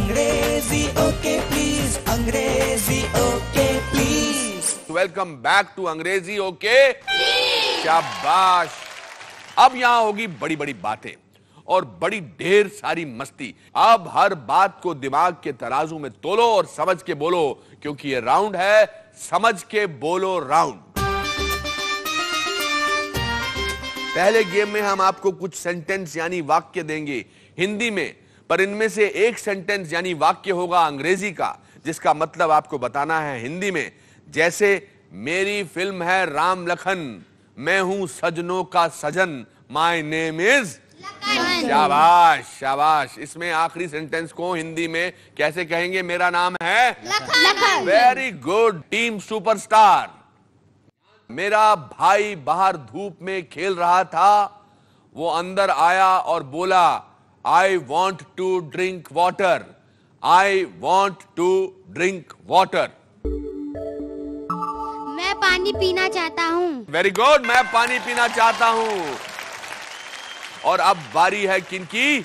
अंग्रेजी okay please, Angrezi okay please. Welcome back to Angrezi okay. शाबाश। अब यहां होगी बड़ी बड़ी बातें और बड़ी ढेर सारी मस्ती। अब हर बात को दिमाग के तराजू में तोलो और समझ के बोलो, क्योंकि ये राउंड है समझ के बोलो राउंड। पहले गेम में हम आपको कुछ सेंटेंस यानी वाक्य देंगे हिंदी में, पर इनमें से एक सेंटेंस यानी वाक्य होगा अंग्रेजी का, जिसका मतलब आपको बताना है हिंदी में। जैसे मेरी फिल्म है राम लखन, मैं हूं सजनों का सजन, माय नेम इज। शाबाश शाबाश। इसमें आखिरी सेंटेंस को हिंदी में कैसे कहेंगे? मेरा नाम है Lakhan. Very good. Team superstar. मेरा भाई बाहर धूप में खेल रहा था, वो अंदर आया और बोला I want to drink water, I want to drink water. मैं पानी पीना चाहता हूँ। Very good. मैं पानी पीना चाहता हूँ। और अब बारी है किनकी?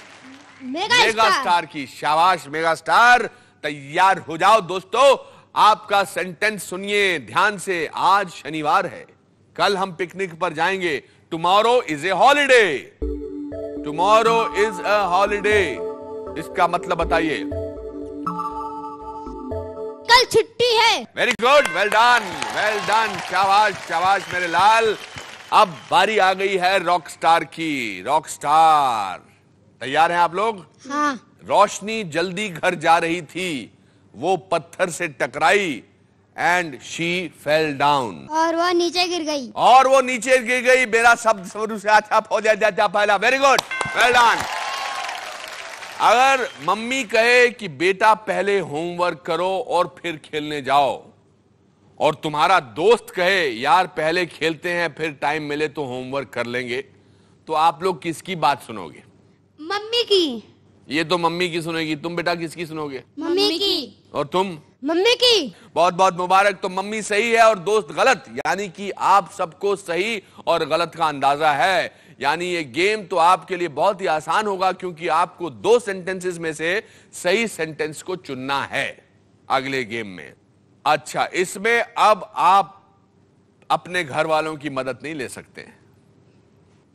मेगा स्टार की। शाबाश मेगा स्टार। तैयार हो जाओ दोस्तों, आपका सेंटेंस सुनिए ध्यान से। आज शनिवार है, कल हम पिकनिक पर जाएंगे। Tomorrow is a holiday, tomorrow is a holiday. इसका मतलब बताइए। कल छुट्टी है। Very good. Well done, well done. शाबाश शाबाश मेरे लाल। अब बारी आ गई है रॉक स्टार की। रॉक स्टार तैयार हैं आप लोग? हाँ। रोशनी जल्दी घर जा रही थी, वो पत्थर से टकराई एंड शी फेल डाउन। और वो नीचे गिर गई। और वो नीचे गिर गई। मेरा शब्द शुरू से अच्छा पहला। Very good, well done. अगर मम्मी कहे कि बेटा पहले होमवर्क करो और फिर खेलने जाओ, और तुम्हारा दोस्त कहे यार पहले खेलते हैं फिर टाइम मिले तो होमवर्क कर लेंगे, तो आप लोग किसकी बात सुनोगे? मम्मी की। ये तो मम्मी की सुनेगी। तुम बेटा किसकी सुनोगे? मम्मी की। और तुम? मम्मी की। बहुत बहुत मुबारक। तो मम्मी सही है और दोस्त गलत, यानी कि आप सबको सही और गलत का अंदाजा है। यानी ये गेम तो आपके लिए बहुत ही आसान होगा, क्योंकि आपको दो सेंटेंसेस में से सही सेंटेंस को चुनना है अगले गेम में। अच्छा, इसमें अब आप अपने घर वालों की मदद नहीं ले सकते।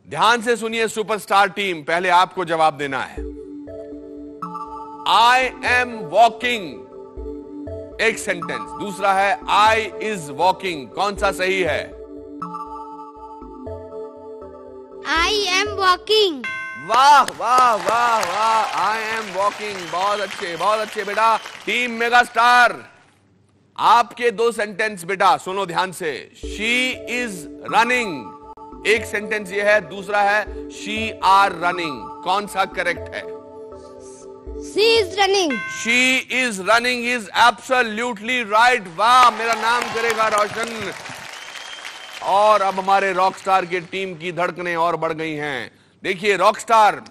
ध्यान से सुनिए सुपरस्टार टीम, पहले आपको जवाब देना है। आई एम वॉकिंग एक सेंटेंस, दूसरा है आई इज वॉकिंग। कौन सा सही है? I am walking. वाह वाह वाह वाह। I am walking. बहुत अच्छे बेटा। टीम मेगा स्टार, आपके दो सेंटेंस बेटा सुनो ध्यान से। शी इज रनिंग एक सेंटेंस ये है, दूसरा है शी आर रनिंग। कौन सा करेक्ट है? She is running. She is running is absolutely right. वाह, मेरा नाम करेगा रोशन। और अब हमारे रॉक स्टार की टीम की धड़कनें और बढ़ गई हैं। देखिए रॉक स्टार,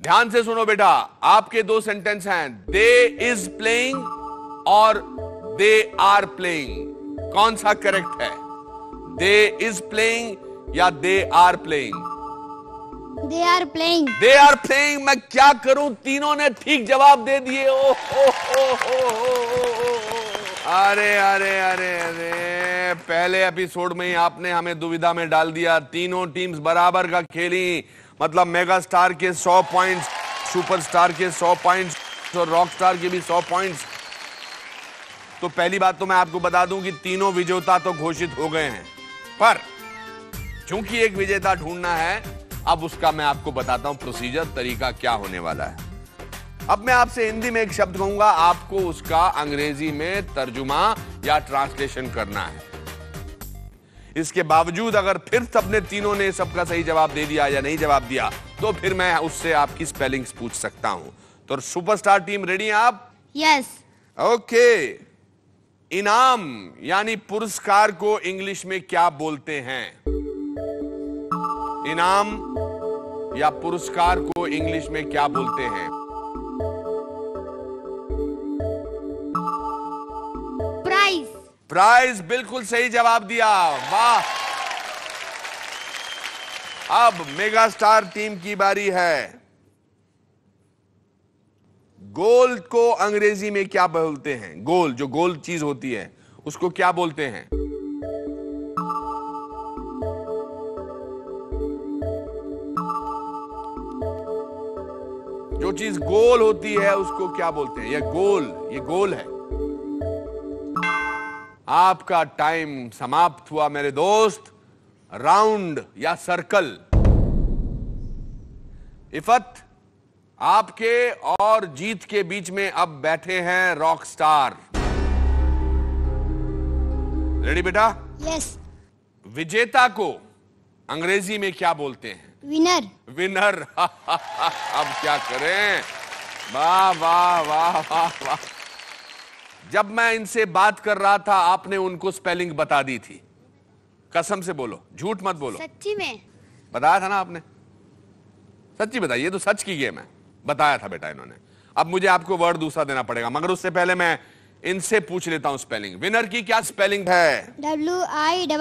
ध्यान से सुनो बेटा। आपके दो सेंटेंस हैं, दे इज प्लेइंग और दे आर प्लेइंग। कौन सा करेक्ट है? दे इज प्लेइंग या they are playing? They are playing. They are playing. मैं क्या करूं, तीनों ने ठीक जवाब दे दिए। ओ अरे अरे अरे अरे, पहले एपिसोड में ही आपने हमें दुविधा में डाल दिया। तीनों टीम्स बराबर का खेली, मतलब मेगा स्टार के 100 पॉइंट्स, सुपरस्टार के 100 पॉइंट्स और रॉक स्टार के भी 100 पॉइंट्स। तो पहली बात तो मैं आपको बता दूं कि तीनों विजेता तो घोषित हो गए हैं, पर चूंकि एक विजेता ढूंढना है, अब उसका मैं आपको बताता हूं प्रोसीजर, तरीका क्या होने वाला है। अब मैं आपसे हिंदी में एक शब्द कहूंगा, आपको उसका अंग्रेजी में तर्जुमा या ट्रांसलेशन करना है। इसके बावजूद अगर फिर सबने तीनों ने सबका सही जवाब दे दिया या नहीं जवाब दिया, तो फिर मैं उससे आपकी स्पेलिंग्स पूछ सकता हूं। तो सुपरस्टार टीम रेडी हैं आप? यस। ओके। इनाम यानी पुरस्कार को इंग्लिश में क्या बोलते हैं? इनाम या पुरस्कार को इंग्लिश में क्या बोलते हैं? प्राइज। प्राइज, बिल्कुल सही जवाब दिया। वाह। अब मेगा स्टार टीम की बारी है। गोल को अंग्रेजी में क्या बोलते हैं? गोल, जो गोल चीज होती है उसको क्या बोलते हैं? जो चीज गोल होती है उसको क्या बोलते हैं? ये गोल है। आपका टाइम समाप्त हुआ मेरे दोस्त। राउंड या सर्कल। इफत, आपके और जीत के बीच में अब बैठे हैं रॉक स्टार। रेडी बेटा? यस। विजेता को अंग्रेजी में क्या बोलते हैं? विनर। विनर। अब क्या करें? वाह वाह वाह वाह वाह। जब मैं इनसे बात कर रहा था आपने उनको स्पेलिंग बता दी थी। कसम से बोलो, झूठ मत बोलो। सच्ची में बताया था ना आपने? सच्ची बताइए, ये तो सच की गेम है। बताया था बेटा इन्होंने। अब मुझे आपको वर्ड दूसरा देना पड़ेगा, मगर उससे पहले मैं इनसे पूछ लेता हूं स्पेलिंग। विनर की क्या स्पेलिंग है? WINNER।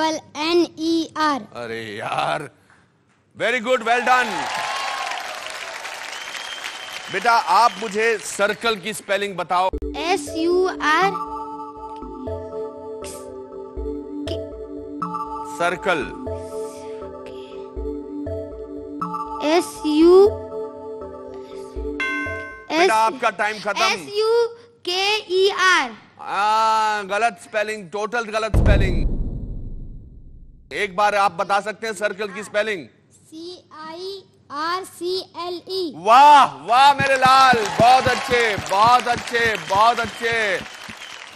अरे यार, वेरी गुड, वेल डन। बेटा आप मुझे सर्कल की स्पेलिंग बताओ। SUR। सर्कल। SU। बेटा आपका टाइम खत्म। SUKER। गलत स्पेलिंग, टोटल गलत स्पेलिंग। एक बार आप बता सकते हैं सर्कल की स्पेलिंग? CIRCLE। वाह वाह मेरे लाल, बहुत अच्छे बहुत अच्छे बहुत अच्छे।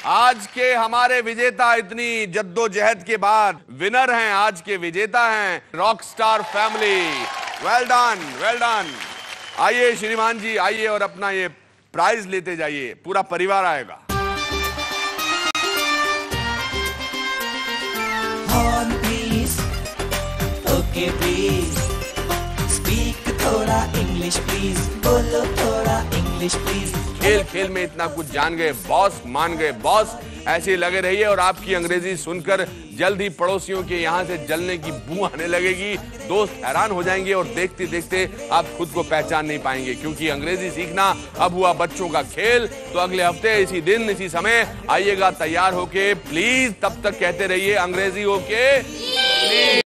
आज के हमारे विजेता इतनी जद्दोजहद के बाद विनर हैं, आज के विजेता हैं rock star family. Well done, well done. आइए श्रीमान जी, आइए और अपना ये प्राइज लेते जाइए, पूरा परिवार आएगा। Horn please, okay please, speak थोड़ा English please, बोलो थोड़ा English please। खेल खेल में इतना कुछ जान गए बॉस, मान गए बॉस। ऐसे ही लगे रहिए और आपकी अंग्रेजी सुनकर जल्द ही पड़ोसियों के यहां से जलने की बू आने लगेगी। दोस्त हैरान हो जाएंगे और देखते देखते आप खुद को पहचान नहीं पाएंगे, क्योंकि अंग्रेजी सीखना अब हुआ बच्चों का खेल। तो अगले हफ्ते इसी दिन इसी समय आइएगा तैयार होके प्लीज। तब तक कहते रहिए अंग्रेजी होके प्लीज।